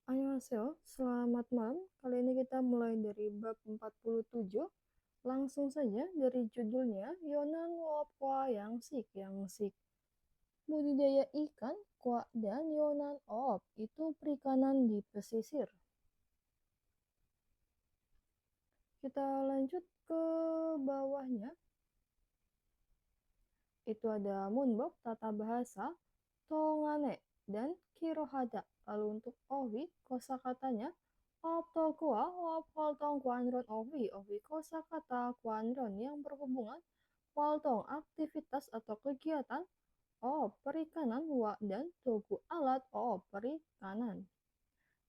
Annyeonghaseyo, selamat malam. Kali ini kita mulai dari bab 47. Langsung saja dari judulnya, Yonan Wopwa yang sik. Budidaya ikan, kwa dan Yonan op, itu perikanan di pesisir. Kita lanjut ke bawahnya. Itu ada munbok, tata bahasa, tongane, dan kirohada. Lalu untuk owi, kosakatanya optokua, opwaltong kuanron owi kosakata kuanron yang berhubungan waltong aktivitas atau kegiatan perikanan wa dan togu alat perikanan.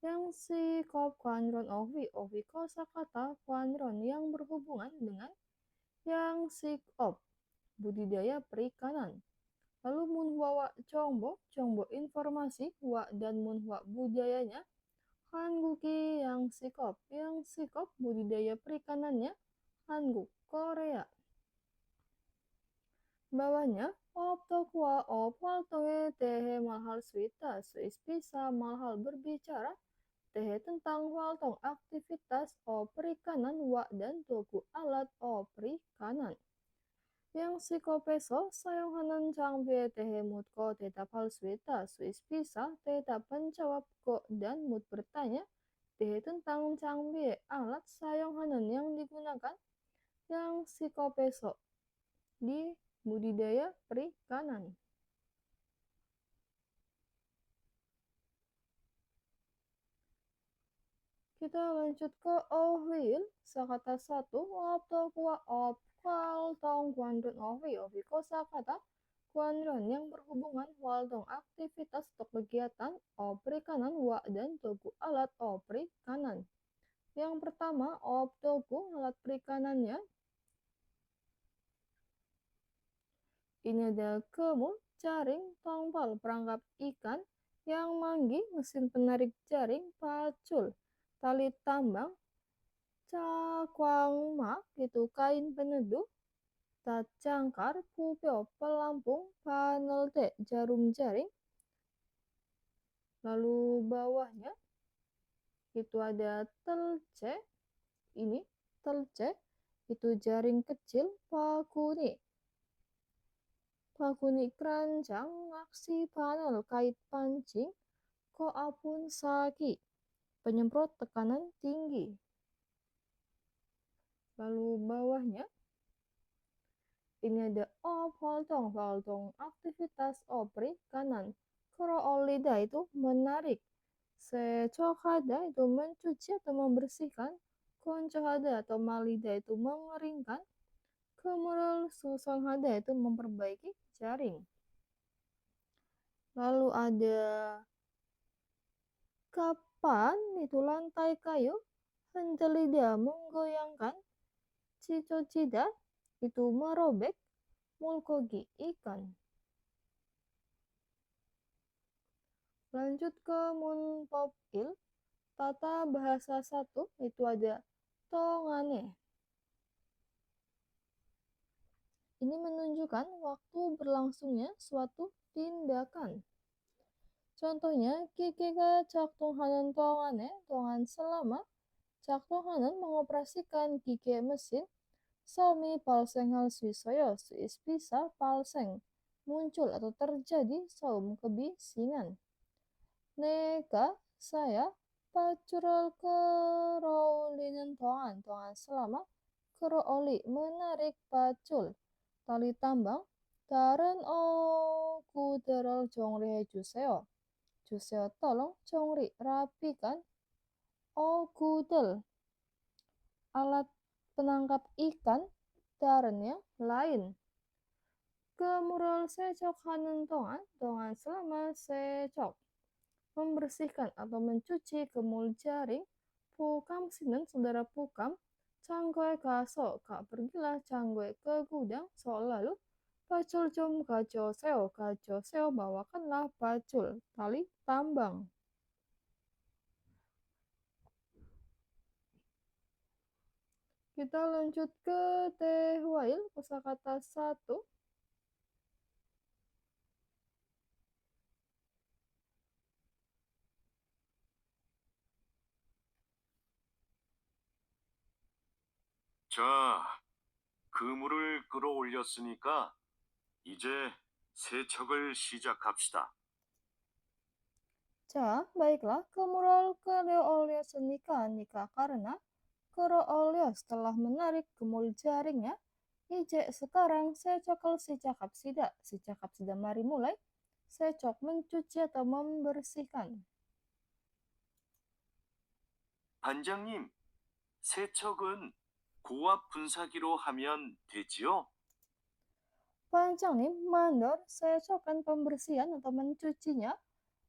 Yang si kop kuanron owi kosakata kuanron yang berhubungan dengan yang si op budidaya perikanan. Lalu munhwa congbo informasi wa dan munhwa budayanya Hanguki yang sikop budidaya perikanannya Hanguk Korea. Bawahnya optokwa opwaltonge tehe malhal suita bisa malhal berbicara tehe tentang waltong aktivitas perikanan wa dan toku alat perikanan. Yang psikopeso sayonghanan changbie tehe mutko tetap hal suita bisa tetap menjawab ko dan mut bertanya tehe tentang changbie alat sayonghanan yang digunakan yang psikopeso di budidaya perikanan. Kita lanjut ke ohwil sakata 1 optokwa waltong kuanron ovi kosakata kuanron yang berhubungan waltong aktivitas atau kegiatan perikanan wa dan togu alat perikanan. Yang pertama optoku alat perikanannya. Ini ada kemul, jaring, tongpal, perangkap ikan, yang manggi, mesin penarik jaring, pacul, tali tambang, cakwangma, itu kain peneduh, cangkar, pupio, pelampung, panelte, jarum jaring. Lalu bawahnya itu ada telce, ini telce, itu jaring kecil, pakuni keranjang, aksi panel, kait pancing, koapun saki, penyemprot tekanan tinggi. Lalu bawahnya ini ada waltong aktivitas perikanan. Kroolida itu menarik, secokada itu mencuci atau membersihkan, koncohada atau malida itu mengeringkan, kemudian susonghada itu memperbaiki jaring. Lalu ada kapan itu lantai kayu, henjelida menggoyangkan, cicocida itu merobek, mulkogi ikan. Lanjut ke munpopil, tata bahasa 1 itu ada tongane. Ini menunjukkan waktu berlangsungnya suatu tindakan. Contohnya, kikega caktunghanan tongane, tongan selama, caktunghanan mengoperasikan kike mesin, Somi palseng hal swisoyo, bisa palseng, muncul atau terjadi saum kebisingan. Neka, saya, pacurol keroulinen tongan selama, kerooli, menarik pacul, tali tambang, taren kuderol jongri juseo tolong jongri, rapikan, kudel, alat penangkap ikan, darennya lain. Kemural secok hanan tongan selama secok, membersihkan atau mencuci kemul jaring, pukam sinan saudara pukam, Cangkue kaso, kak pergilah cangkue ke gudang, so lalu pacul cum kaco seo bawakanlah pacul, tali tambang. Kita lanjut ke tehwail, kosakata 1. 자, 그물을 끌어올렸으니까 이제 세척을 시작합시다. Ja, baiklah, kemural oleh nikah karena oleh setelah menarik gemul jaringnya. Ije sekarang saya cokol si cakap sida mari mulai. Saya cok mencuci atau membersihkan. 반장님, 세척은 고압 분사기로 하면 되지요? Panjang nih, mandor, saya cokkan pembersihan atau mencucinya.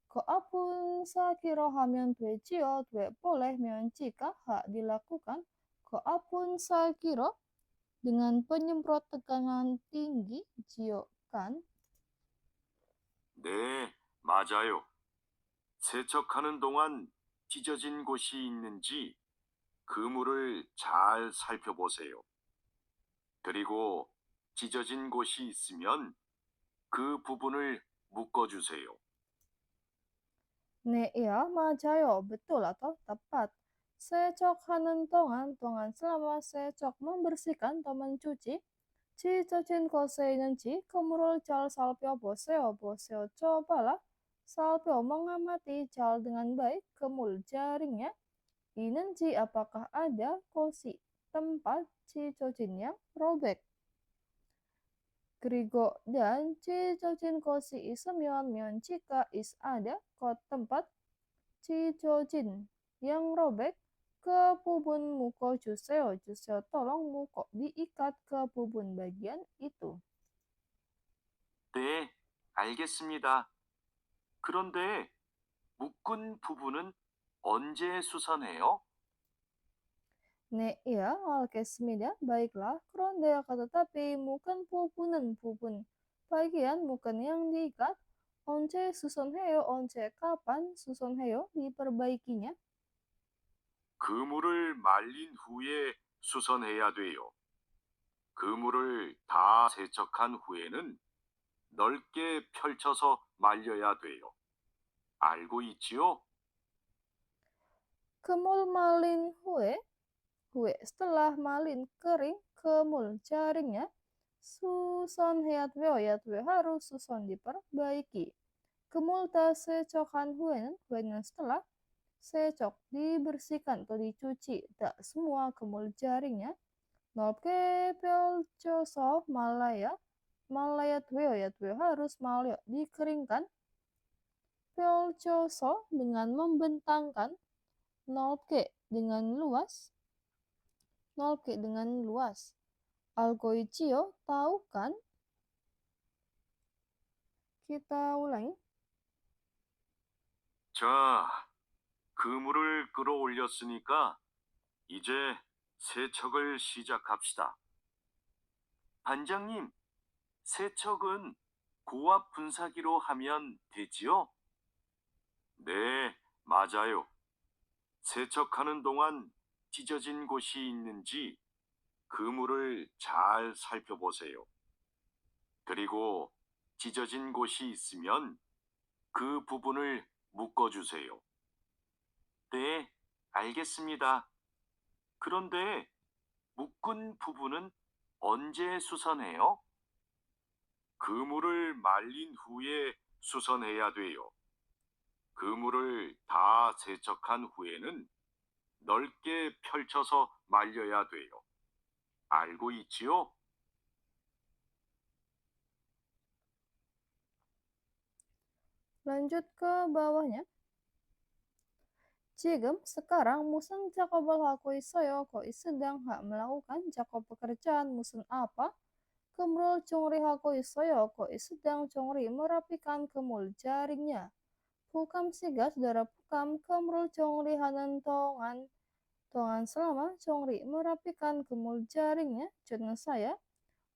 Koapun sakiro hamian tue cio tue boleh mian jika hak dilakukan. Koapun sakiro dengan penyemprot tegangan tinggi cio kan. 네, 맞아요. 세척하는 동안 찢어진 곳이 있는지 그물을 잘 살펴보세요. 그리고 찢어진 곳이 있으면 그 부분을 묶어주세요. Ne iya, majayo, betul atau tepat. Secok tongan selama secok membersihkan atau mencuci. Cicocin koseinenci kemurul cal salpio boseo cobalah salpio mengamati cal dengan baik kemul jaringnya. Inenci apakah ada kosi tempat cicocin yang robek. Grigo dan cicocin kosi mion jika is ada kot tempat cicocin yang robek ke bubun muko juseo tolong muko diikat ke bubun bagian itu. 네, 알겠습니다. 그런데 묶은 부분은 언제 수선해요? Ne iya, alkesmida, baiklah, kronde tetapi bukan bubun bagian bukan yang diikat. Once susun heo, once kapan susun heo diperbaikinya. 그물을 말린 후에 수선해야 돼요. 그물을 다 세척한 후에는 넓게 펼쳐서 말려야 돼요. 알고 있지요? Kemul malin hue setelah malin kering, kemul jaringnya. Susun hayatwe harus susun diperbaiki. Kemulta secokan huenen setelah secok dibersihkan atau dicuci. Tak semua kemul jaringnya. Nolke pelcoso malaya yatwe harus malaya dikeringkan. Pelcoso dengan membentangkan. Nolke dengan luas. Algoicio tahu kan? Kita ulangi. 자, 그물을 끌어올렸으니까 이제 세척을 시작합시다. 반장님, 세척은 고압 분사기로 하면 되지요? 네, 맞아요. 세척하는 동안 찢어진 곳이 있는지 그물을 잘 살펴보세요. 그리고 찢어진 곳이 있으면 그 부분을 묶어주세요. 네, 알겠습니다. 그런데 묶은 부분은 언제 수선해요? 그물을 말린 후에 수선해야 돼요. 그물을 다 세척한 후에는 넓게 펼쳐서 말려야 돼요. 알고 있지요? Lanjut ke bawahnya. Jigem sekarang musen Jakobal hakui soyo koi sedang hak melakukan Jakob pekerjaan musen apa? Kemrul cungri hakui soyo koi sedang cungri merapikan kemul jaringnya. Pukam siga saudara pukam kemrul cungri hanentongan Dengan selama Chongri merapikan gemul jaringnya, Jun saya,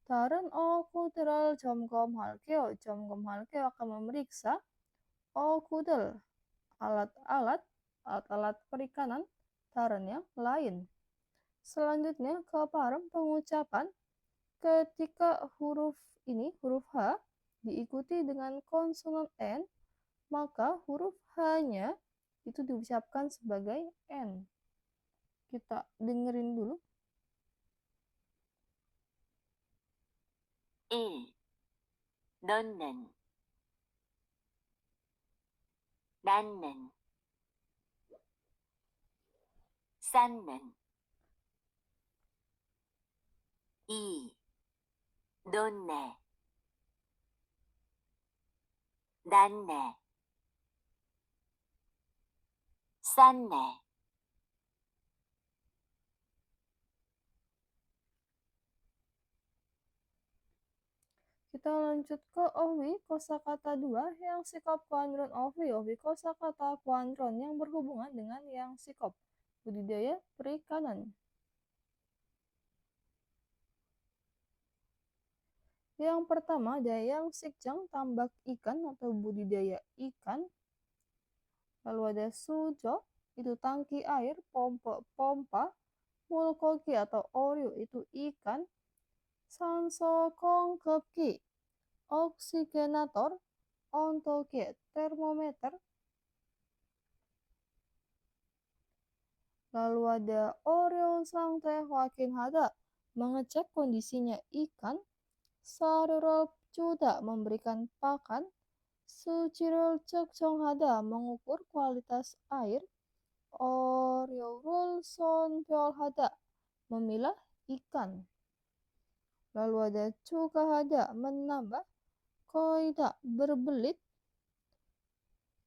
dalam kudel 점검할게요. 점검할게요 akan memeriksa kudel alat-alat perikanan daran yang lain. Selanjutnya ke pengucapan ketika huruf H diikuti dengan konsonan N, maka huruf H-nya itu diucapkan sebagai N. Kita dengerin dulu. 1. 넣는 낳는 쌓는 2. 놓네 낳네 쌓네 Kita lanjut ke Owi, kosakata 2 yang sikap kuadron Owi. Owi kosakata kuadron yang berhubungan dengan yang sikap budidaya perikanan. Yang pertama ada yang sikjang tambak ikan atau budidaya ikan. Lalu ada sujo, itu tangki air, pompa, mulkoki atau oryo itu ikan. 산소 공급기, oksigenator, 온도계, termometer. Lalu ada Oreo 상태 확인하다, mengecek kondisinya ikan. 사료를 주다, memberikan pakan. 수질을 측정하다, mengukur kualitas air. 어류를 선별하다, memilah ikan. Lalu ada 추가하다, menambah. 거의다, berbelit.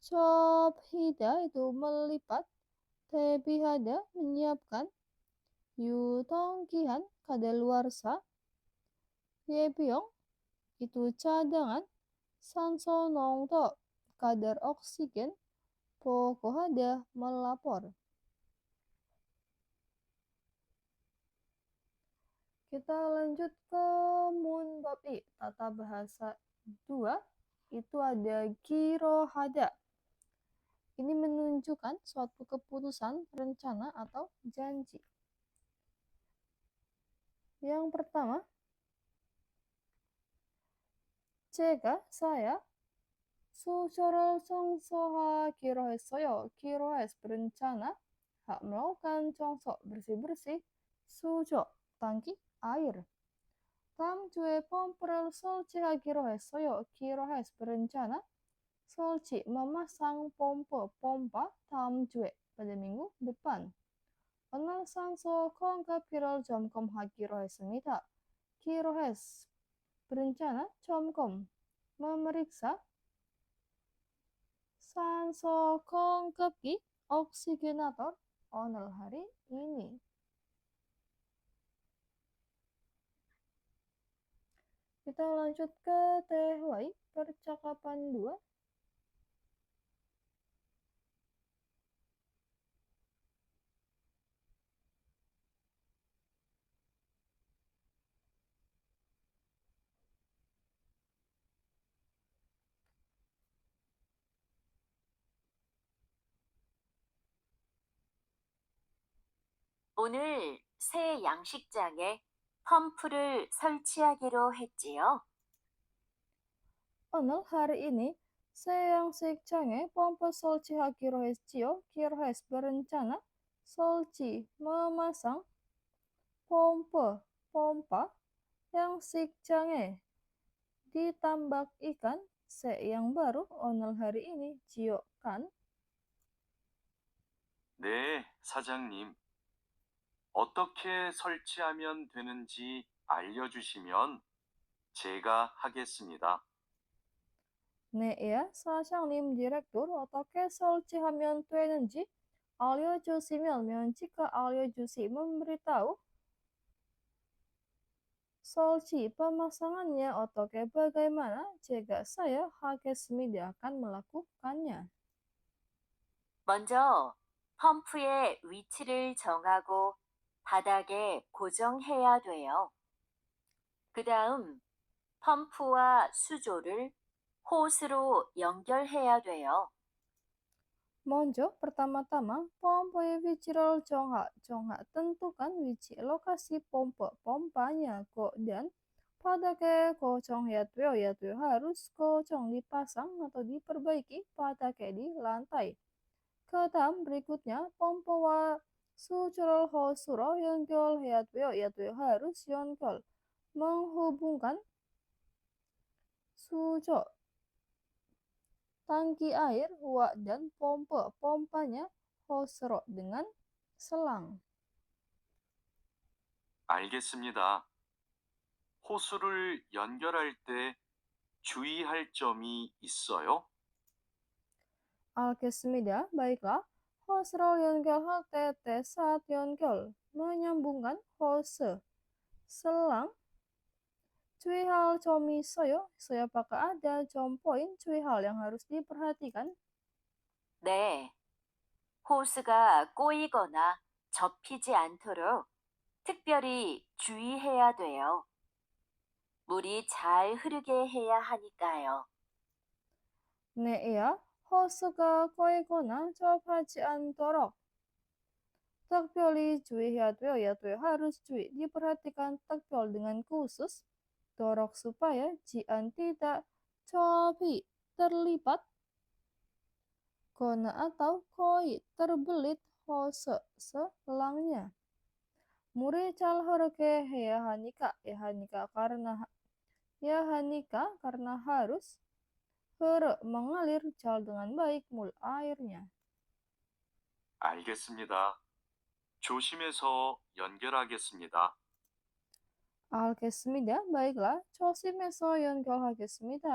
접히다, itu melipat. 대비하다, menyiapkan. 유통기한, kadaluarsa. 예비용, itu cadangan. 산소 농도, kadar oksigen. 보고하다, melapor. Kita lanjut ke munbabi, tata bahasa 2, itu ada girohada. Ini menunjukkan suatu keputusan, rencana, atau janji. Yang pertama, saya 수조를 청소하기로 했어요. 기로hes, berencana, melakukan 청소, bersih-bersih. 수조, tangki air. 다음 주에 펌프를 설치하기로 했어요. 기로hes, berencana. 설치, memasang pompa dalam 주에, pada minggu depan. 오늘 산소 공급기를 점검하기로 했습니다. 기로hes, berencana. 점검, memeriksa. 산소 공급기, oksigenator, 오늘 hari ini. Kita lanjut ke THY, percakapan 2. 오늘 새 양식장에 펌프를 설치하기로 했지요. 오늘 hari ini, 새 양식장에 pompa 설치하기로 했지요. 기로hes, berencana. 설치, memasang. pompa, 양식장에. Ditambak ikan, yang baru, 오늘 hari ini, 지요, kan? 네, 사장님. 어떻게 설치하면 되는지 알려주시면 제가 하겠습니다. 네, ya, 사장님, direktur, 어떻게 설치하면 되는지 알려주시면, jika 알려주시, memberitahu. 설치, pemasangannya, 어떻게, bagaimana, jika saya hagesmi, dia akan melakukannya. 먼저 펌프의 위치를 정하고 바닥에 고정해야 돼요. 그 다음 펌프와 수조를 호스로 연결해야 돼요. 먼저, pertama-tama, pompa viral Chongha tentukan lokasi pompanya kok dan pada kocong yatweo harus kocong dipasang atau diperbaiki pada di lantai. Kedam berikutnya, pompa wa sucurol hosuro yongkol yatweo harus yongkol menghubungkan suco tangki air dan pompanya hosro dengan selang. 알겠습니다. 호수를 연결할 때 주의할 점이 있어요? Alkesmida, baiklah. Hosro yongkol tete saat yongkol menyambungkan hose selang. Cuy hal comi saya apakah ada poin cuy hal yang harus diperhatikan? 네, 호스가 꼬이거나 접히지 않도록 특별히 주의해야 돼요. 물이 잘 흐르게 해야 하니까요. 네, iya. 호스가 꼬이거나 접하지 않도록 특별히 주의해야 돼요. Harus cuy diperhatikan tekpol dengan khusus dorok supaya jian tidak cobi terlipat kona atau koi terbelit hose selangnya. Muri cal horke ya hanika karena harus mengalir cal dengan baik mul airnya. 알겠습니다. 조심해서 연결하겠습니다. Alkesmida, baiklah. Chosimeso Yonkol hagesmida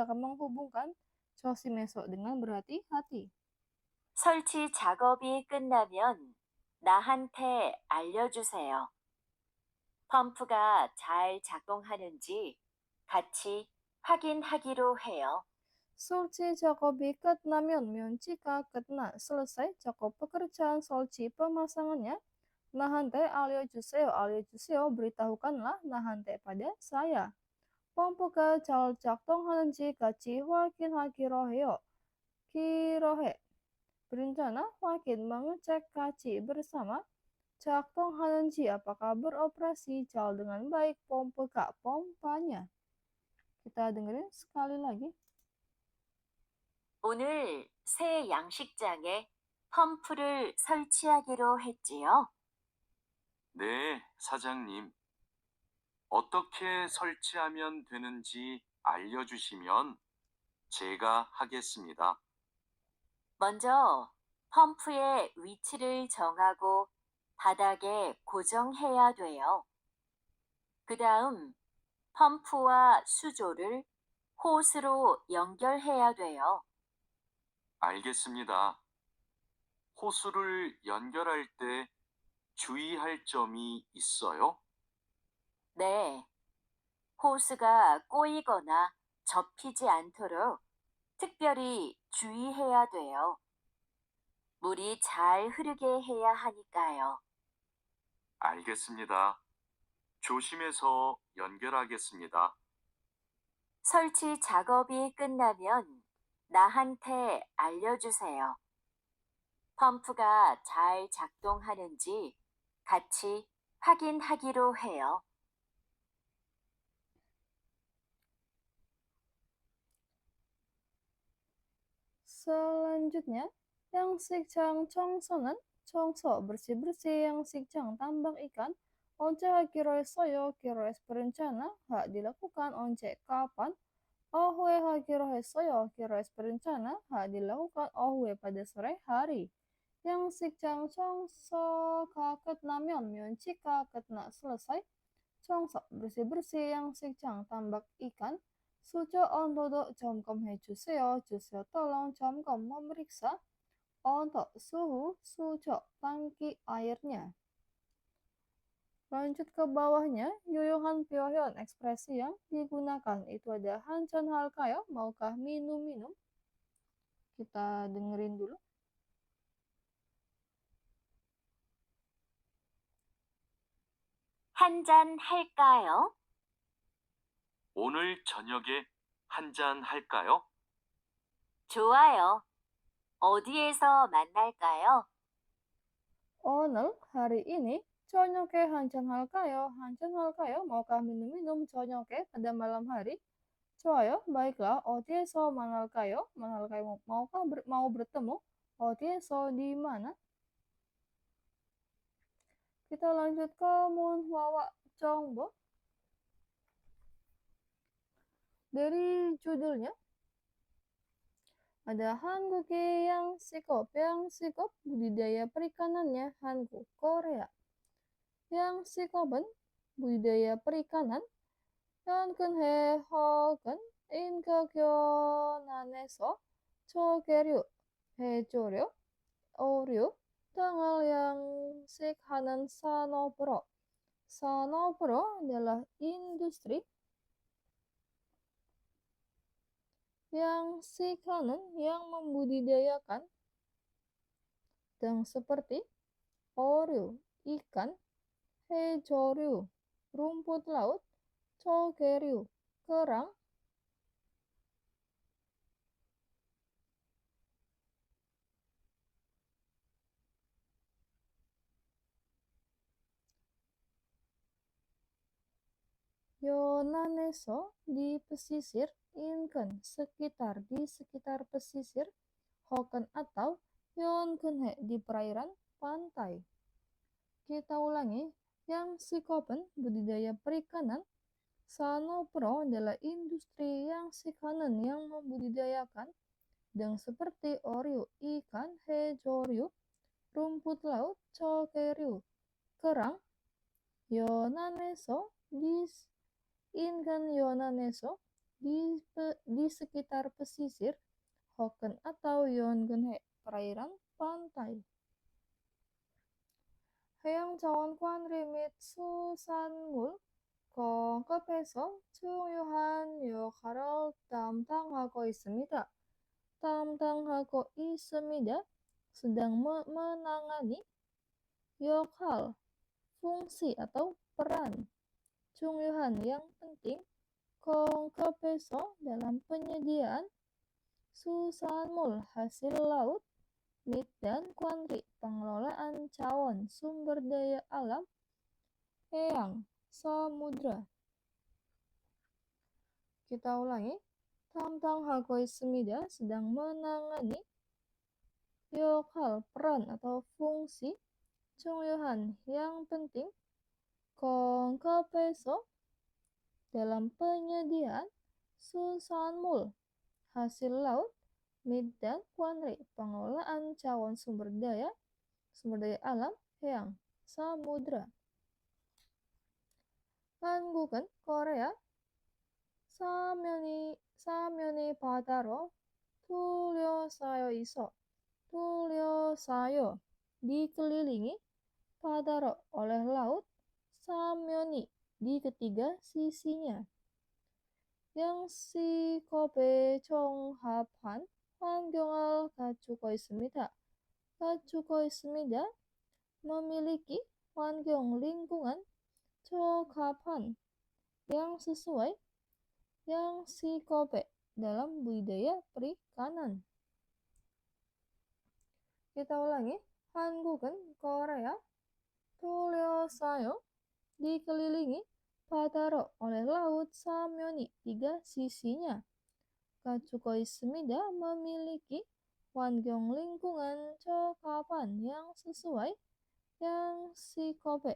akan menghubungkan Chosimeso dengan berhati-hati. 설치 작업이 끝나면 나한테 알려주세요. 펌프가 잘 작동하는지 같이 확인하기로 해요. Solci Jakobi ketnamion jika ketna selesai Jakob pekerjaan solci pemasangannya. Nahante alio juseo beritahukanlah nahante pada saya. Pompuka cal jaktong hanenji kaci wakin hakiroheo. Kirohe. Berencana wakin mengecek kaci bersama jaktong hanenji apakah beroperasi cal dengan baik pompanya. Kita dengerin sekali lagi. 오늘 새 양식장에 펌프를 설치하기로 했지요. 네, 사장님. 어떻게 설치하면 되는지 알려주시면 제가 하겠습니다. 먼저 펌프의 위치를 정하고 바닥에 고정해야 돼요. 그 다음 펌프와 수조를 호스로 연결해야 돼요. 알겠습니다. 호수를 연결할 때 주의할 점이 있어요? 네, 호스가 꼬이거나 접히지 않도록 특별히 주의해야 돼요. 물이 잘 흐르게 해야 하니까요. 알겠습니다. 조심해서 연결하겠습니다. 설치 작업이 끝나면 나한테 알려주세요. 펌프가 잘 작동하는지 같이 확인하기로 해요. Selanjutnya, yang sikjang chongsonen, chongso bersih-bersih yang sikjang tambak ikan, once hakiroe soyo kiroes berencana, hak dilakukan once kapan, ohwe hakiroe soyo kiroes berencana, hak dilakukan ohwe pada sore hari. Yang sikjang chongso kaket namyon myonci kaket na selesai, chongso bersih-bersih yang sikjang tambak ikan, Suco ondodo 점검 해주세요. tolong 점검 memeriksa untuk suhu suco tangki airnya. Lanjut ke bawahnya, Yoyohan Pyohyeon ekspresi yang digunakan itu ada Hanchon Halkayo, maukah minum-minum? Kita dengerin dulu. 한 잔 할까요? 오늘 저녁에 한 잔 할까요? 좋아요. 어디에서 만날까요? 오늘 hari ini 저녁에 한잔 할까요? 한잔 할까요? Maukah minum-minum 저녁에 pada malam hari? 좋아요. baiklah. 어디에서 만날까요? 만날까요? mau bertemu? 어디에서 di mana? Kita lanjut ke Munhwawa Chongbo. Dari judulnya ada Hanguk의 yang sikop budidaya perikanannya Hanguk Korea. Yang sikop은 budidaya perikanan 현근해 허근 인격연안에서 초계류, 해조류, 어류 등을 양식하는 산업으로 adalah industri 양식하는 yang membudidayakan dan seperti 어류, ikan, 해조류, rumput laut, 초계류, kerang, Yonan에서 di pesisir, inken di sekitar pesisir, hoken atau yonkenhe di perairan pantai. Kita ulangi, yang sikopen budidaya perikanan, sanopro adalah industri yang sikanen yang membudidayakan, dan seperti oriu, ikan, hejoriu, rumput laut, chokeryu, kerang, Yonaneso Inkan Yonaneso di sekitar pesisir, Hoken atau Yongenhe, perairan pantai. 해양 자원관 리밋 수산물 공급에서 중요한 역할을 담당하고 있습니다. sedang menangani 역할, fungsi atau peran. 중요한 yang penting, 공급에서 dalam penyediaan, 수산물 hasil laut, mit dan kuantri pengelolaan cawan sumber daya alam, eyang, samudra. Kita ulangi, 담당하고 있습니다 sedang menangani, 역할 peran atau fungsi, 중요한 yang penting, 공급에서 dalam penyediaan, 수산물 hasil laut, mit dan kuantri pengelolaan cawan sumber daya alam, 해양, samudra. 한국은 Korea 사면이 바다로 둘러싸여 dikelilingi 바다로 oleh laut, 사면이 di ketiga sisinya. yang sikop에 종합한 환경을 갖추고 있습니다. memiliki 환경 lingkungan, 적합한 yang sesuai, yang sikop에 dalam budidaya perikanan. Kita ulangi, 한국은 Korea 둘러싸여 dikelilingi 바다로 oleh laut, 사면이 tiga sisinya. 갖추고 있습니다 memiliki 환경 lingkungan, 적합한 yang sesuai, yang sikop에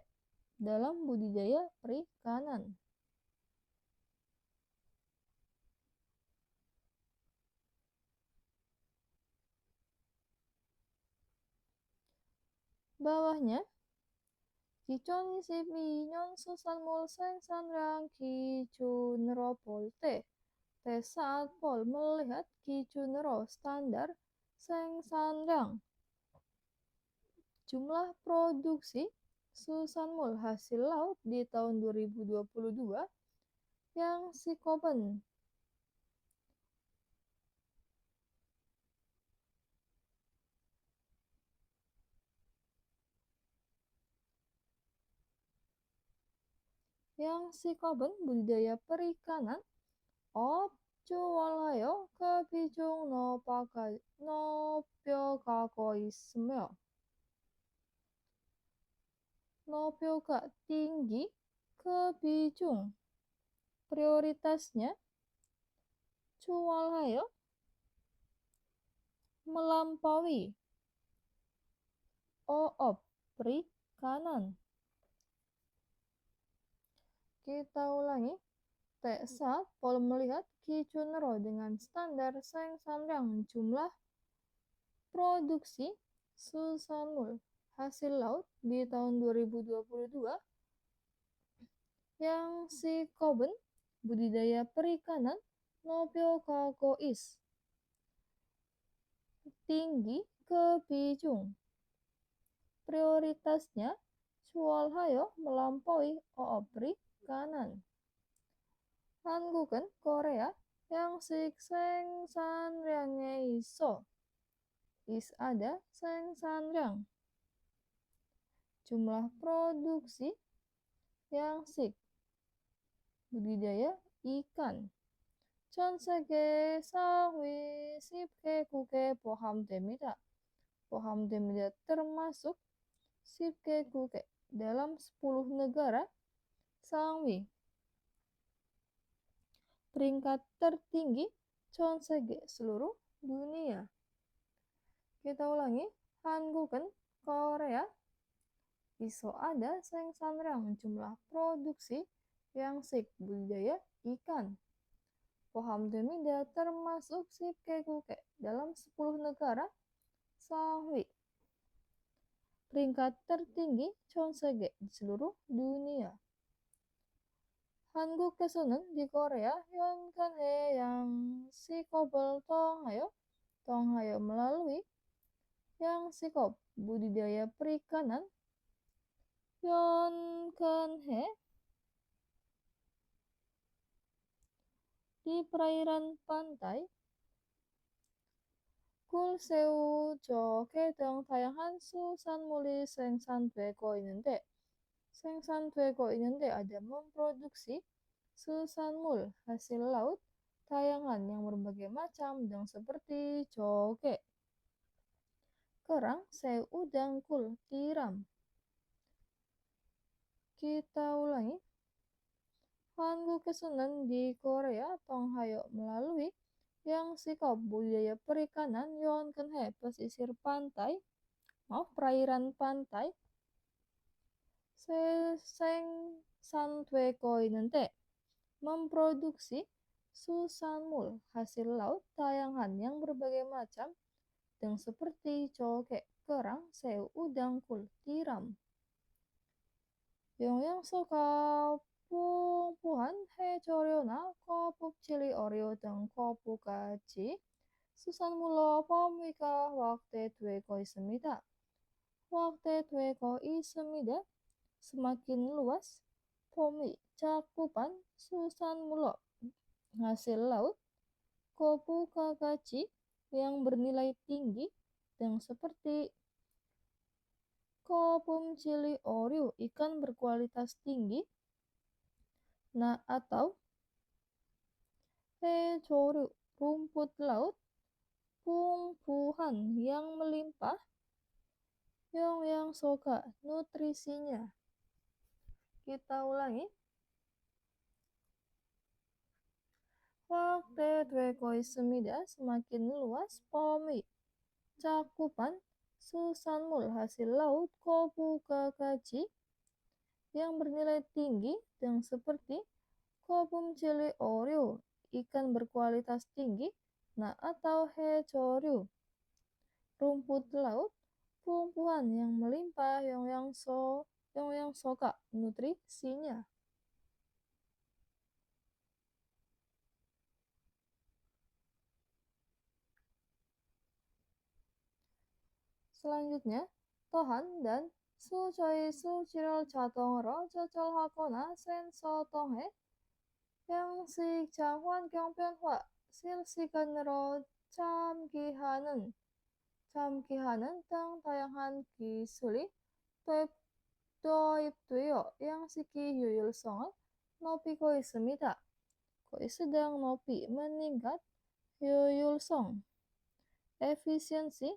dalam budidaya perikanan. Bawahnya, 2022년 수산물 생산량 기준으로 볼 때, saat Paul melihat 기준으로 standar 생산량, jumlah produksi susanmul hasil laut di tahun 2022 yang sikopen yang sikap은 budidaya perikanan 업 주월하여 그 비중 높여가고 있으며 높여가 tinggi 그 비중 prioritasnya 주월하여 melampaui OOP perikanan. Kita ulangi. Saat Paul melihat Ki Chunro dengan standar Sengsanryang jumlah produksi susanmul hasil laut di tahun 2022 yang si Koben budidaya perikanan Nobel Kagois tinggi ke bijung prioritasnya Sualhayo melampaui OOP perikanan. 한국은 Korea 양식 생산량에 있어 ada 생산량 jumlah produksi 양식 budidaya ikan 전 세계 상위 10개국에 포함됩니다. termasuk 10개국에 dalam 10 negara 상위 peringkat tertinggi 전 세계 seluruh dunia. Kita ulangi. 한국은 Korea iso ada 생산량 jumlah produksi 양식 budidaya ikan 포함됩니다 termasuk 10개국에 dalam 10 negara 상위 peringkat tertinggi 전 세계 di seluruh dunia. 한국에서는 di Korea 현관에 양식업을 통하여 melalui 양식업 budidaya perikanan 현관해 di perairan pantai 굴, 새우, 조개 등 다양한 수산물이 생산되고 있는데 ada memproduksi susanmul hasil laut tayangan yang berbagai macam dan seperti joge, kerang, 새우, dan kul, tiram. Kita ulangi. 한국에서는 di Korea 통하여 melalui 양식업 budidaya perikanan 현근해 pesisir pantai, perairan pantai 생산되고 있는데 memproduksi susanmul hasil laut tayangan yang berbagai macam dan seperti joge, kerang, 새우, udang, kul, tiram. 영양소가 풍부한 해조류나 거북칠리, 어류 등 거북같이 수산물로 범위가 확대되고 있습니다. semakin luas 범위 cakupan susanmul hasil laut 거북같이 yang bernilai tinggi dan seperti 거북칠리, 어류 ikan berkualitas tinggi atau 해조류 rumput laut 풍부한 yang melimpah 영양소가 nutrisinya. Kita ulangi. 확대되고 있습니다. semakin luas 범위 cakupan susanmul hasil laut 거북같이 yang bernilai tinggi dan seperti 거북칠리, 어류 ikan berkualitas tinggi atau 해조류 rumput laut 풍부한 yang melimpah 영양소가 nutrisinya. Selanjutnya, tohan dan 수저의 수지를 자동으로 조절하거나 센서 통해 양식 환경 변화 실시간으로 참기하는 등 다양한 기술이 도입되어 양식의 효율성을 nopi ko 있습니다. Koi sedang nopi meningkat 효율성, efisiensi,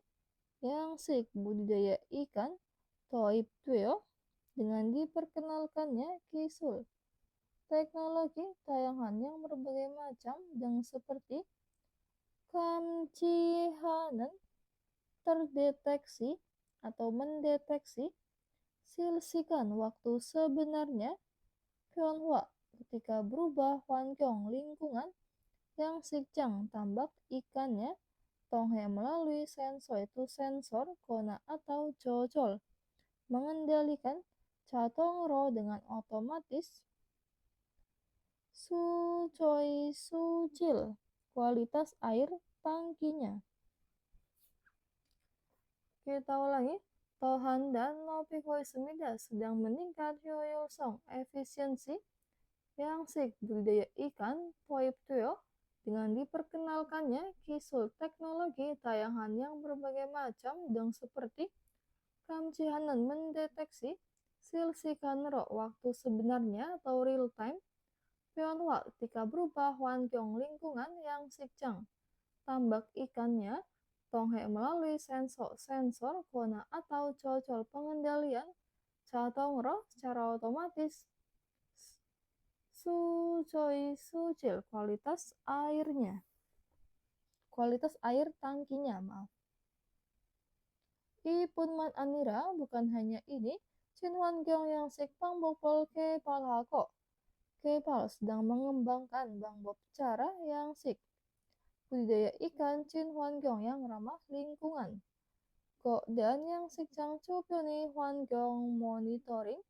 yang sik budidaya ikan 도입돼요 dengan diperkenalkannya kisul teknologi tayangan yang berbagai macam dan seperti kamcihanan terdeteksi atau mendeteksi silsikan waktu sebenarnya Pyeonhwa ketika berubah wankyong lingkungan yang sikjang tambak ikannya tonghe melalui sensor itu sensor kona atau jojol mengendalikan Chatongro dengan otomatis Suchoi Sucil kualitas air tangkinya. Kita ulangi. Tohan dan Nopikoi Semida sedang meningkat Hyoyosong efisiensi yang sik budidaya ikan Poiptuyo dengan diperkenalkannya kisul teknologi tayangan yang berbagai macam dan seperti kamcihanan mendeteksi silsikanro waktu sebenarnya atau real time Pyeonhwa ketika berubah wankyong lingkungan yang sikjang tambak ikannya tonghe melalui sensor kona atau cocol pengendalian Chatongro secara otomatis Suchoi Sucil kualitas air tangkinya maaf. Ipunman Anira bukan hanya ini Chinwan Gyong yang sikpang bopol ke palhako Kepal sedang mengembangkan bangbob cara yang sik budidaya ikan Chinwan Gyong yang ramah lingkungan. Dan yang sikjang 주변의 환경 모니터링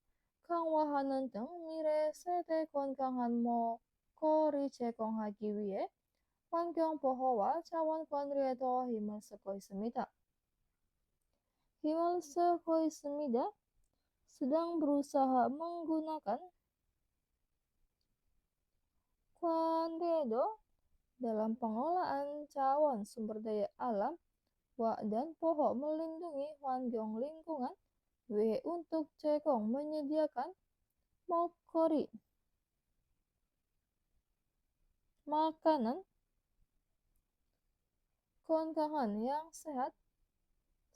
강화하는 등 미래 세대 건강한 먹거리 제공하기 위해 환경 보호와 자원 관리에 더 힘을 쓰고 있습니다. sedang berusaha menggunakan 관리에도 dalam pengelolaan cawan sumber daya alam dan pohon melindungi wangyong lingkungan untuk cekong menyediakan 먹거리 makanan kondangan yang sehat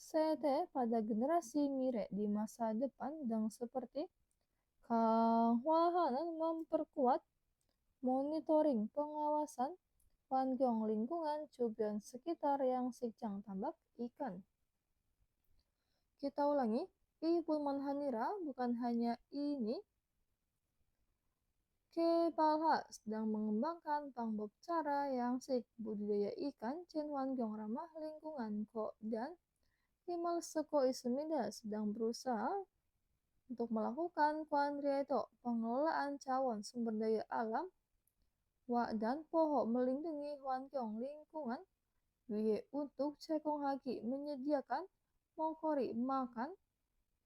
sehat pada generasi mire di masa depan dan seperti 강화하는 memperkuat monitoring pengawasan wangyong lingkungan 주변 sekitar yang sikjang tambak ikan. Kita ulangi. Ibulman Hanira bukan hanya ini. Kepala sedang mengembangkan bangbob cara yang sik budidaya ikan Chinwangyong ramah lingkungan dan Himal Seko Ismida sedang berusaha untuk melakukan Kwanrieto pengelolaan cawan sumber daya alam dan pohon melindungi wankyong lingkungan untuk cekong haki menyediakan mokori makan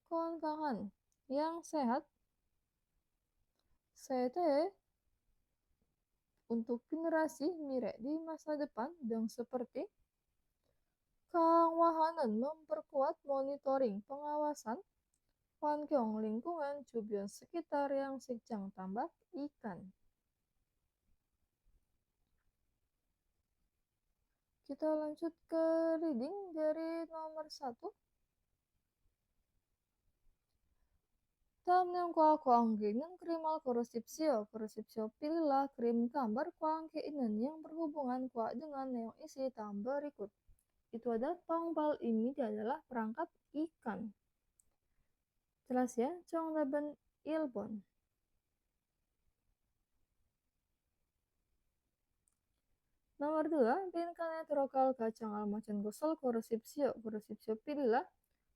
kondangan yang sehat untuk generasi mire di masa depan dan seperti 강화하는 memperkuat monitoring pengawasan wankyong lingkungan 주변 sekitar yang sikjang tambak ikan. Kita lanjut ke reading dari nomor 1. 다음 내용과 관계는 그림을 고르십시오. pilihlah krim gambar 관계 있는 yang berhubungan dengan neong isi dalam berikut. Itu ada tongbal ini adalah perangkap ikan. Jelas ya? 정답은 1번. Nomor 2, 빈칸에 들어갈 가장 알맞은 것을 고르십시오. pilihlah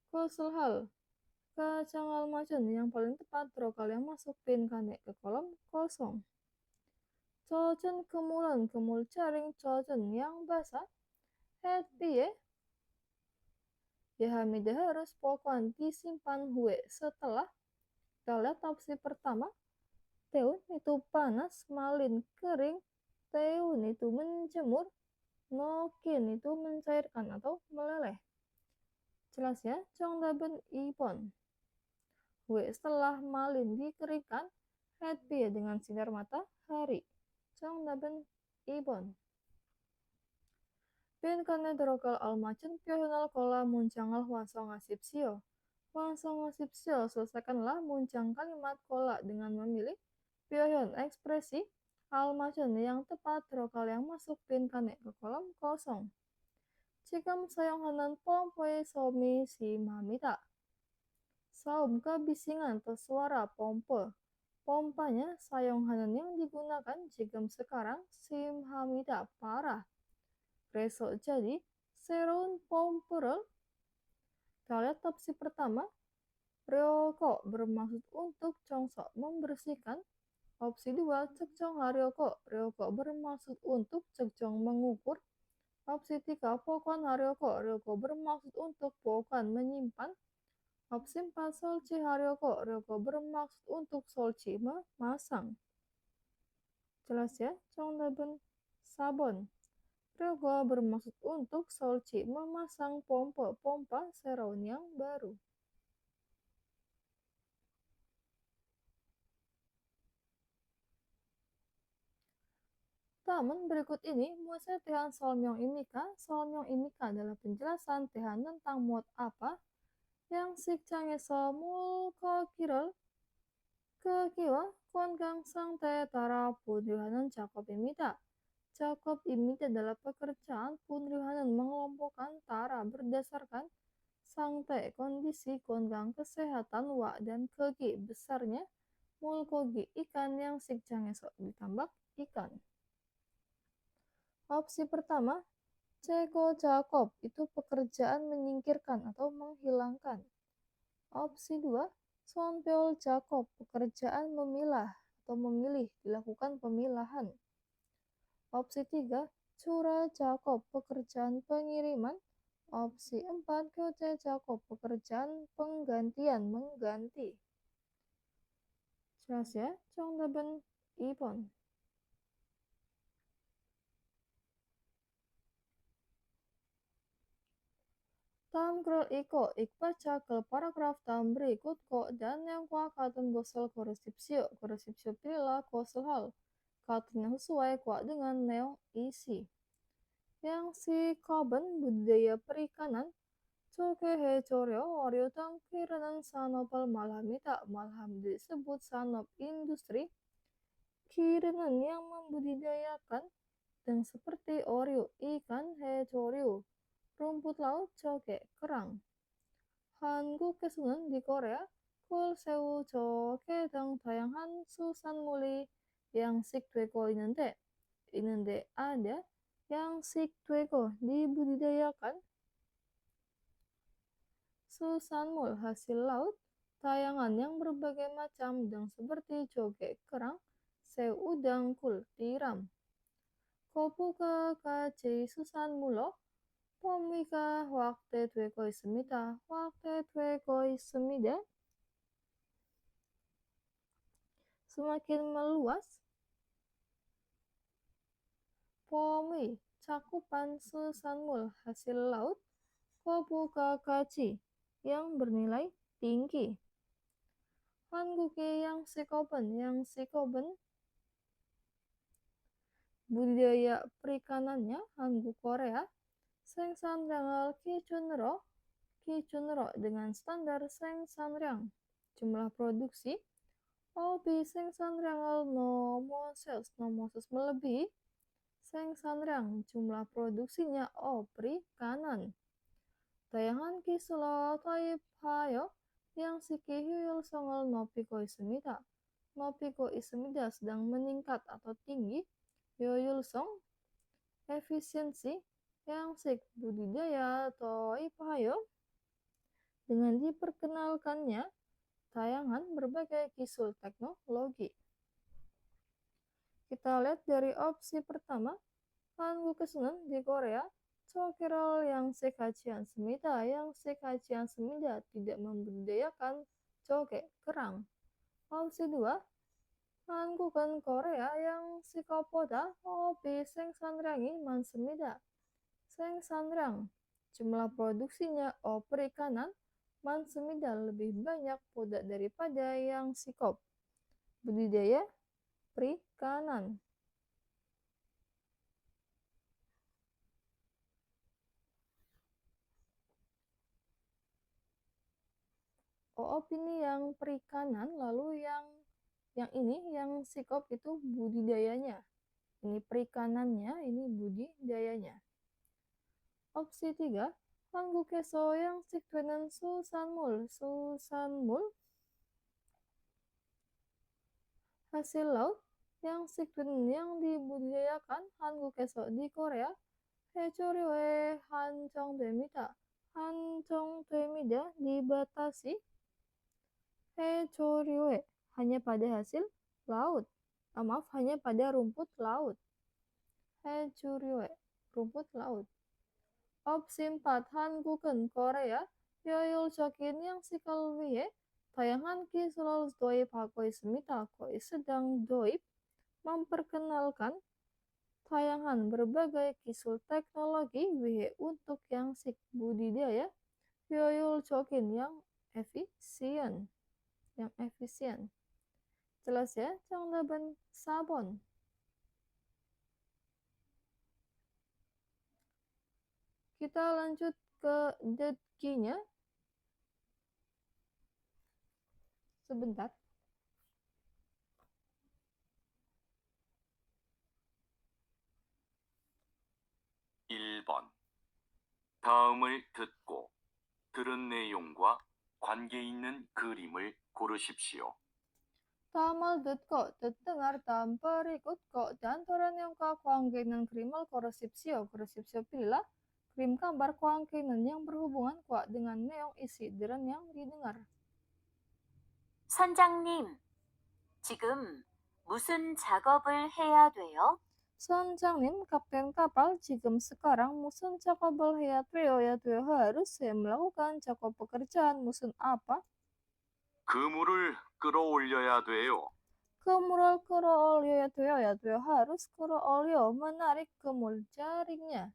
것을 hal. Kacang almacun yang paling tepat terokal yang masuk 빈칸에 ke kolom kosong. 젖은 그물은 그물 jaring 젖은 yang basah. 햇비에 Hamida harus pokoknya disimpan hue setelah. Kita lihat opsi pertama. Teun itu panas, malin kering. Teun itu menjemur, nokin itu mencairkan atau meleleh. Jelas ya? 정답은 2번. Hue setelah malin dikeringkan, 햇빛 dengan sinar matahari. 정답은 2번. 빈칸에 들어갈 알맞은 표현을 골라 문장을 완성하십시오. 완성하십시오. Selesaikanlah 문장 kalimat kolak dengan memilih 표현 ekspresi al맞은 yang tepat 들어갈 yang masuk 빈칸에 ke kolom kosong. 지금 사용하는 펌프의 소음이 심합니다. Saum kebisingan atau suara pompa. Pompanya 사용하는 yang digunakan 지금 sekarang 심합니다. parah. 그래서 jadi 새로운 펌프를 kita lihat opsi pertama. Ryoko bermaksud untuk 청소 membersihkan. Opsi 2 측정하려고. ryoko bermaksud untuk 측정 mengukur. Opsi 3 보관하려고. ryoko bermaksud untuk 보관 menyimpan. Opsi 4 설치하려고. ryoko bermaksud untuk 설치 memasang. Jelas ya? 정답은 4번. ryoko bermaksud untuk 설치 memasang pompa Seraun yang baru. Namun berikut ini muestra 대한 설명입니까? 설명입니까 adalah penjelasan 대한 tentang muat apa yang 식장에서 물고기를 크기와 건강 상태에 따라 분류하는 작업입니다. 작업입니다 adalah pekerjaan 분류하는 mengelompokkan tara berdasarkan 상태, kondisi, kongang, kesehatan, wa, dan 크기, besarnya mulgogi, ikan yang 식장에서 ditambah ikan. Opsi pertama, 제거 작업 itu pekerjaan menyingkirkan atau menghilangkan. Opsi 2, 선별 작업 pekerjaan memilah atau memilih, dilakukan pemilahan. Opsi 3, 추라 작업 pekerjaan pengiriman. Opsi 4, 교체 작업 pekerjaan penggantian, mengganti. Jelas ya? 정답은 2번. 다음 글 읽고 읽바차 글 paragraf 다음 berikut kok dan yang kuat 같은 것을 고르십시오. 고르십시오. pilihlah 것을 hal 같은 yang sesuai kuat dengan neong isi. Yang sikap은 budidaya perikanan, 조개 해조류, 어류 등 기르는 산업을 말합니다. 말함 disebut 산업 industri. 기르는 yang membudidayakan dan seperti 어류, ikan, 해조류, rumput laut, 조개, kerang. 한국에서는 di Korea, 굴, 새우, 조개 등 다양한 수산물이 양식되고 있는데 ada 양식되고 dibudidayakan susanmul hasil laut, tayangan yang berbagai macam dan seperti 조개, kerang, 새우, udang, kul, tiram. 거부가 가지 수산물로 범위가 확대되고 있습니다. 확대되고 있습니다. Semakin meluas. 범위, cakupan susanmul hasil laut. 거부가 가지 yang bernilai tinggi. 한국의 양식업은 budidaya perikanannya 한국 Korea 생산량을 기준으로 dengan standar 생산량 jumlah produksi lebih 생산량을 넘어서 melebihi 생산량 jumlah produksinya perikanan. 다양한 기술을 도입하여 양식의 효율성을 높이고 있습니다. 높이고 있습니다 sedang meningkat atau tinggi. 효율성, efisiensi, 양식 budidaya 도입하여 dengan diperkenalkannya tayangan berbagai gisul teknologi. Kita lihat dari opsi pertama, 한국에서는 di Korea 조개를 양식하지 않습니다. 양식하지 않습니다. tidak membudidayakan 조개, kerang. Opsi 2, 한국은 Korea 양식업보다 lebih 생산량이 많습니다. 생산량, jumlah produksinya perikanan 많습니다. lebih banyak daripada 양식업. budidaya perikanan. Opini yang perikanan, lalu yang ini yang sikop itu budidayanya. Ini perikanannya, ini budidayanya. Opsi 3, 한국에서 양식되는 수산물, hasil laut, 양식되는 yang dibudidayakan 한국에서 di Korea, 해조류에 한정됩니다. dibatasi, 해조류에 hanya pada hasil laut. Hanya pada rumput laut. 해조류에 rumput laut. Opsi 4, 한국은 Korea 효율적인 양식을 위해 다양한 기술을 도입하고 있습니다. 거의 sedang doib memperkenalkan tayangan berbagai kisul teknologi wihe untuk yangsik budidaya 효율적인 yang efisien. Jelas ya? 정답은 4번. Kita lanjut ke dedkinya. Sebentar. (1번) 다음을 듣고 들은 내용과 관계 있는 그림을 고르십시오. Tamal detko, dengar dan berikut kok dan yang kuangkinan krimal korosipsio. Pilihlah krim gambar kuangkinan yang berhubungan kuat dengan neong isi deran yang didengar. 선장님, 지금 무슨 작업을 해야 돼요? 선장님, kapten kapal, 지금 sekarang musun 작업을 해야 돼요. harus saya melakukan 작업 pekerjaan musun apa? 그물을 끌어올려야 돼요. Kemurul 끌어올려야 돼요. harus 끌어올려 menarik kemul jaringnya.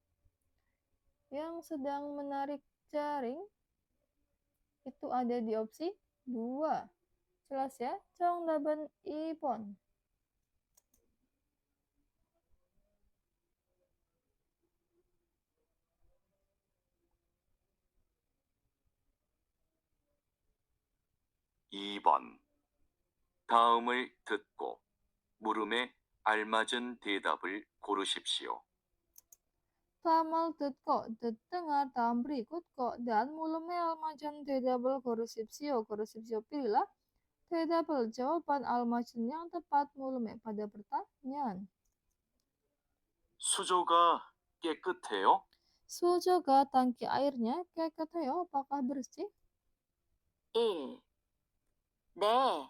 Yang sedang menarik jaring itu ada di opsi 2. Jelas ya? 정답은 2번. (2번) 다음을 듣고 물음에 알맞은 대답을 고르십시오. Tamal detko, dengar dan berikut kok dan mulai almajan dedabel korupsio. Pilihlah dedabel jawaban almajan yang tepat mulai pada pertanyaan. 수조가 깨끗해요? 수조가 tangki airnya 깨끗해요. Apakah bersih? 1. 네,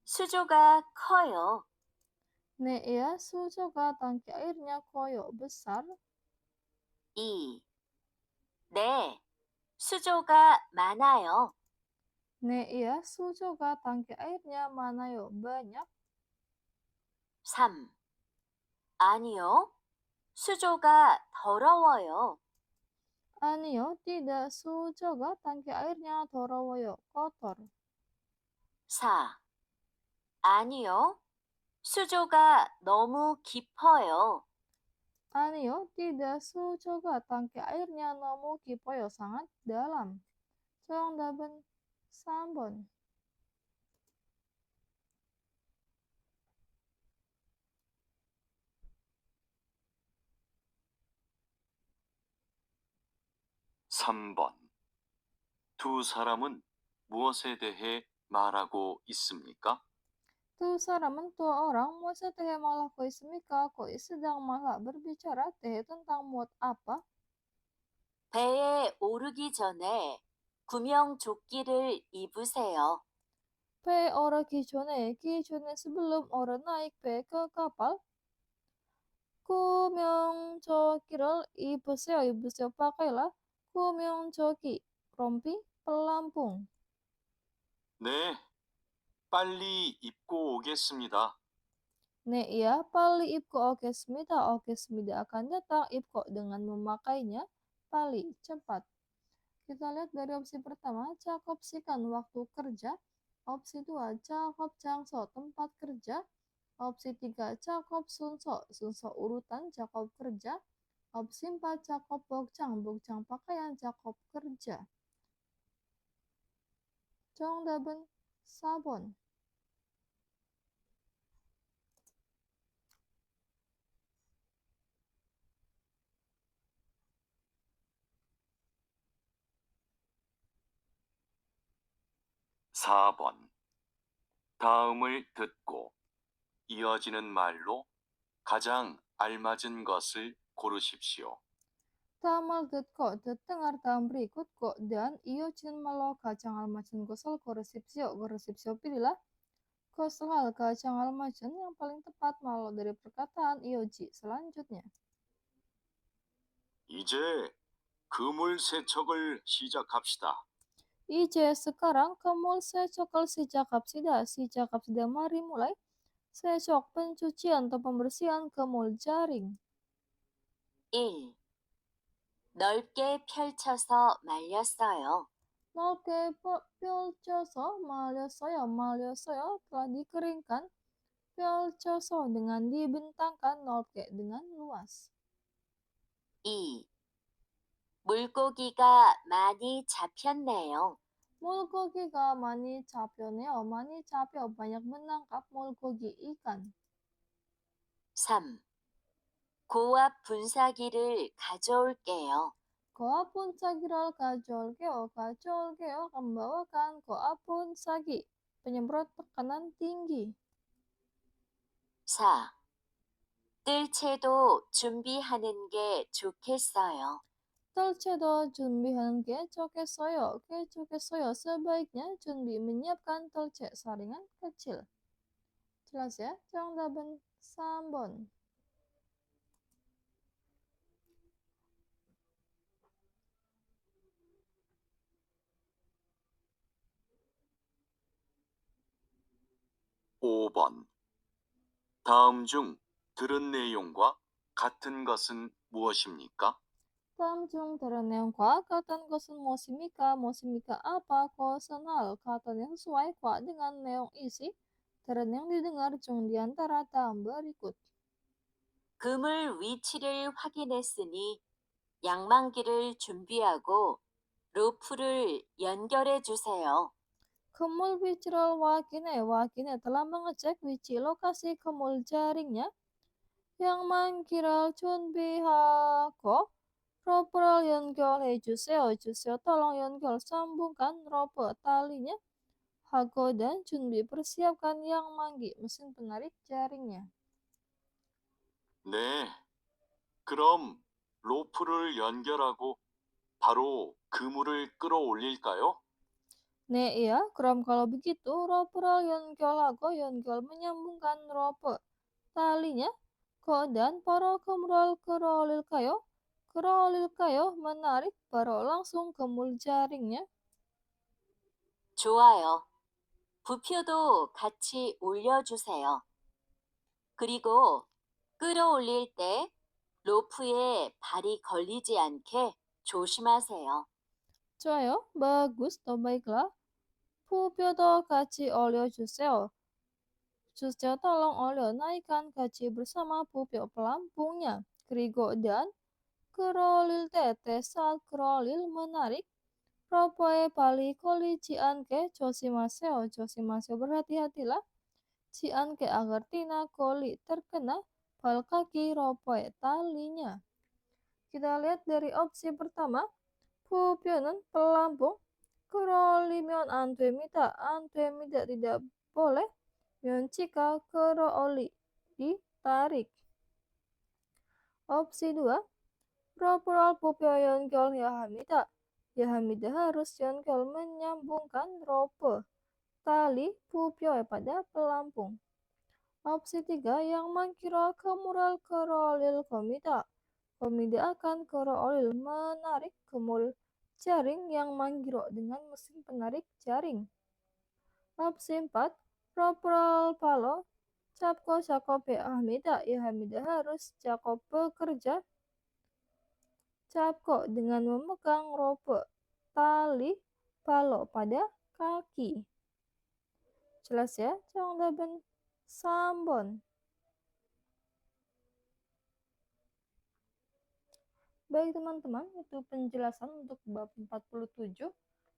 수조가 커요. 네, iya, 수조가 tangki airnya koyo besar. 2. 네, 수조가 많아요. 네, iya, 수조가 tangki airnya 많아요. banyak. 3. 아니요, 수조가 더러워요. 아니요, tidak, 수조가 tangki airnya 더러워요. kotor. 4. 아니요, 수조가 너무 깊어요. 아니요, tidak, 수조가 tangki airnya 너무 깊어요. sangat dalam. 정답은 3번. (3번) 두 사람은 무엇에 대해 말하고 있습니까? Tuh saram은 dua orang muasa teh malah koi semika koi sedang malah berbicara teh tentang muat apa? 배에 오르기 전에 구명조끼를 입으세요. Pe ora 기존에 sebelum ora naik pe ke kapal. 구명조끼를 입으세요. pakailah 구명조끼, rompi pelampung. 네, 빨리 입고 오겠습니다. Nih iya, pali ipko oke semida akan datang ipko dengan memakainya pali cepat. Kita lihat dari opsi pertama, cakopsikan waktu kerja. Opsi 2, Jakob Jangso tempat kerja. Opsi 3, Jakob Sunso, Sunso urutan Jakob kerja. Opsi 4, Jakob Bokjang, Bokjang pakaian Jakob kerja. 정답은 4번. 4번. 다음을 듣고 이어지는 말로 가장 알맞은 것을 고르십시오. 다음을 듣고 dengar dalam berikut kok dan iocin malo kacang almacen gosol goresipsio. Goresipsio pilihlah gosol hal kacang almacen yang paling tepat malo dari perkataan ioji. Selanjutnya. 이제 그물 세척을 시작합시다. Ije sekarang kemul secokal sijakapsida. Sijakapsida mari mulai. Secok pencucian atau pembersihan kemul jaring. 1. 넓게 펼쳐서 말렸어요. 넓게 펼쳐서 말렸어요. 말렸어요 telah dikeringkan. 펼쳐서 dengan dibentangkan. 넓게 dengan luas. 2. 물고기가 많이 잡혔네요. 물고기가 많이 잡혔네요. 많이 잡혀 banyak menangkap 물고기 ikan. 3. 고압 분사기를 가져올게요. Koap punsagiral 가져올게요. 가져올게요. Membawakan koap punsagi. Penyemprot tekanan tinggi. 4. 뜰채도 준비하는 게 좋겠어요. 뜰채도 준비하는 게 좋겠어요. Sebaiknya 준비 menyiapkan 뜰채 saringan kecil. Jelas ya? 정답은 3번. 5번. 다음 중 들은 내용과 같은 것은 무엇입니까? 다음 중 dalam neongkwa katan kosun mosimika apa kosun hal katan yang sesuai kwa dengan neong isi dalam yang didengar jung di antara dalam berikut. 그물 위치를 확인했으니 양만기를 준비하고 로프를 연결해 주세요. Kemul wichral wakine telah mengecek wici lokasi kemul jaringnya yang mangkiral 준비하고 roperal 연결해 주세요. tolong 연결 sambungkan rope talinya. Hago dan 준비 persiapkan yang manggi mesin penarik jaringnya. 네. 그럼 로프를 연결하고 바로 그물을 끌어올릴까요? Nih iya, kram kalau begitu roperal 연결 menyambungkan rope talinya ko dan para kemral kerolilkayo menarik baru langsung kemul jaringnya. 좋아요. 부표도 같이 올려주세요. 그리고 끌어올릴 때 로프에 발이 걸리지 않게 조심하세요. 좋아요, bagus, baiklah. 부표도 같이 올려주세요. tolong oleh naikkan gaji bersama pupil pelampungnya. Kerigo dan kerolil tete saat kerolil menarik. Ropoe pali koli cianke josimaseo. Berhati-hatilah. Cianke agar tina koli terkena pal kaki ropoe talinya. Kita lihat dari opsi pertama. Pupionen pelampung. Kerolimion antuemita tidak boleh. Jika keroli ditarik. Opsi 2. Properal pupio yonkel Yahamida harus yonkel menyambungkan rope tali pupio pada pelampung. Opsi 3. Yang mengkira kemural kerolil komida akan kerolil menarik kemul jaring yang manggiro dengan mesin penarik jaring. Opsi 4. Properal palo Capko Jakobe Ahmida harus Jakob bekerja. Capko dengan memegang rope tali palo pada kaki. Jelas ya? 정답은 3번. Baik teman-teman, itu penjelasan untuk bab 47.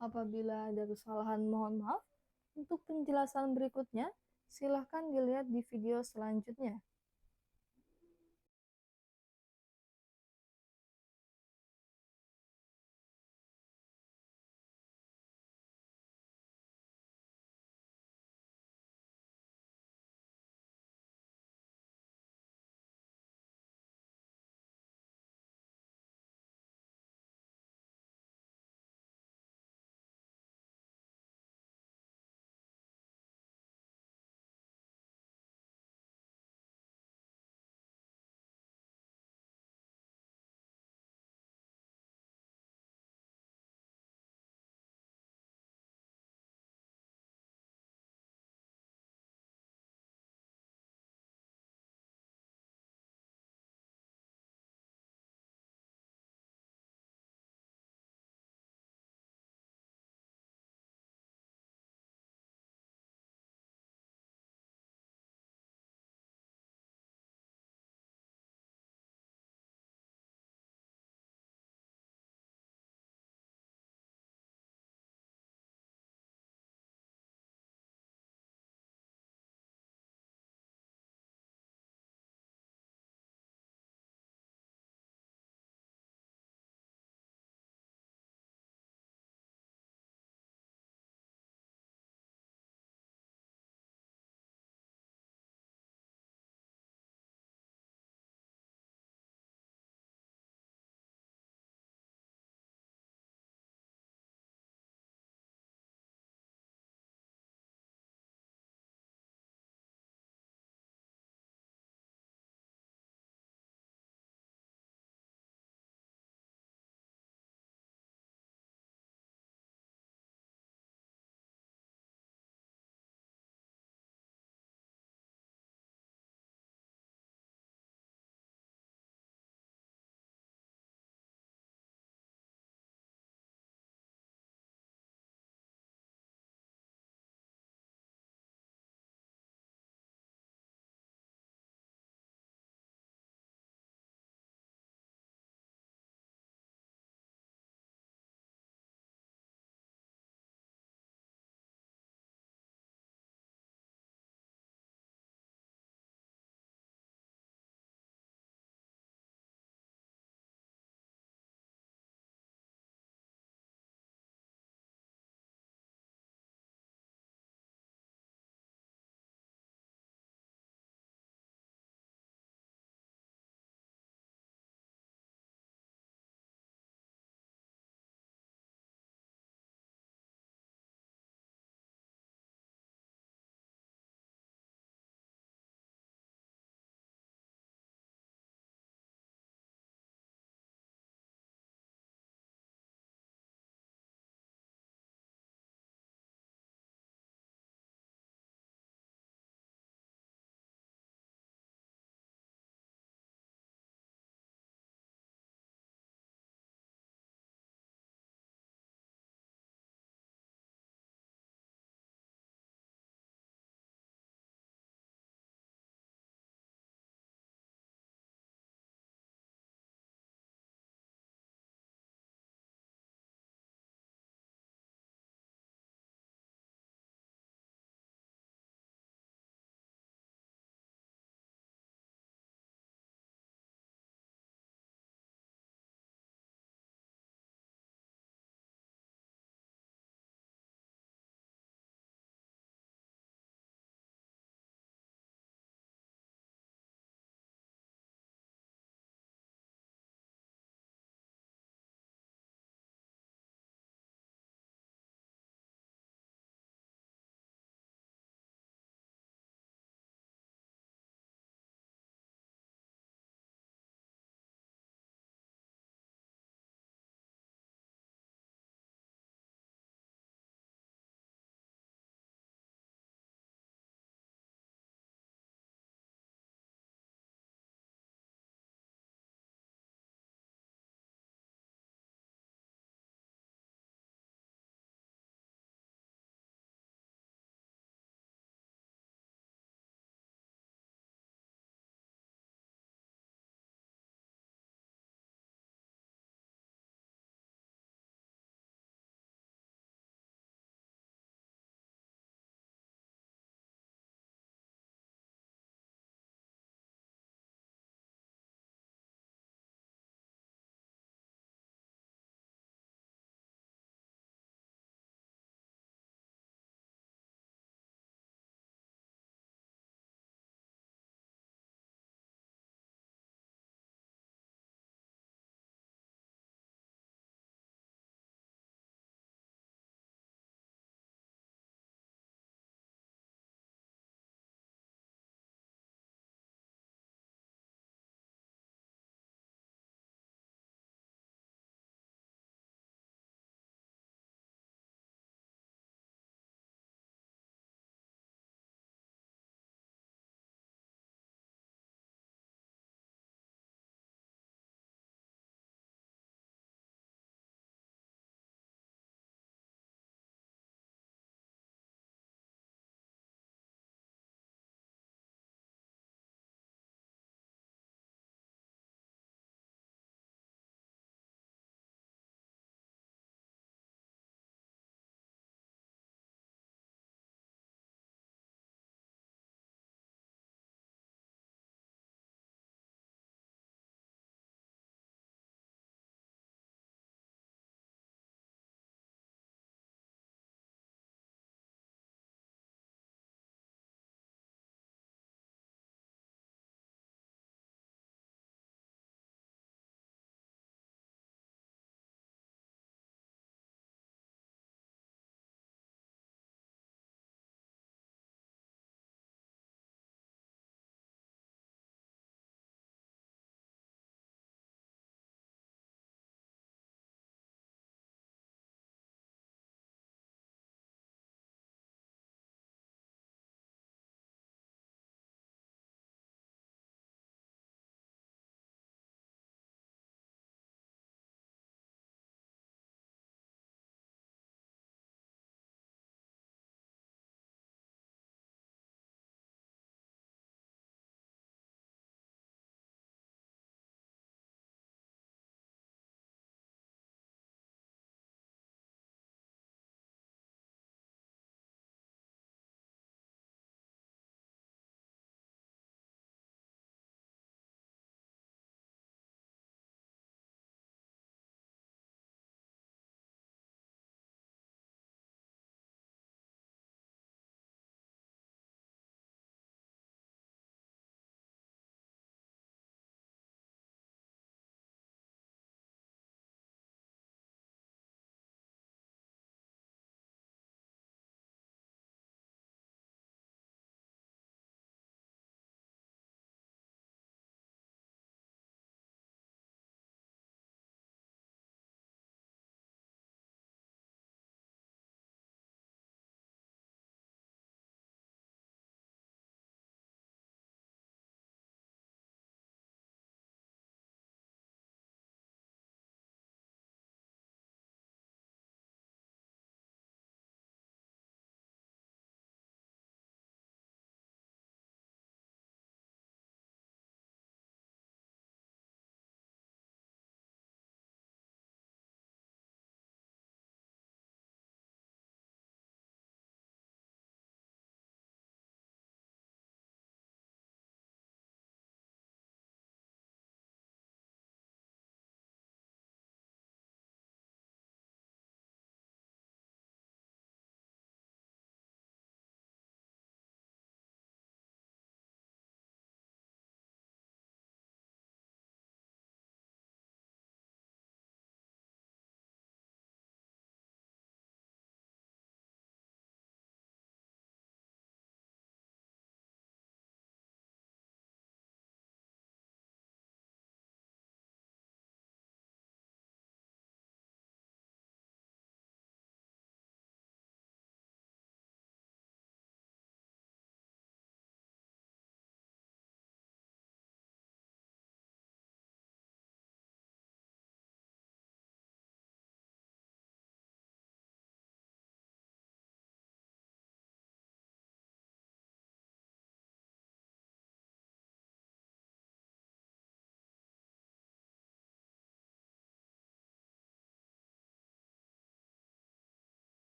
Apabila ada kesalahan mohon maaf. Untuk penjelasan berikutnya, silahkan dilihat di video selanjutnya.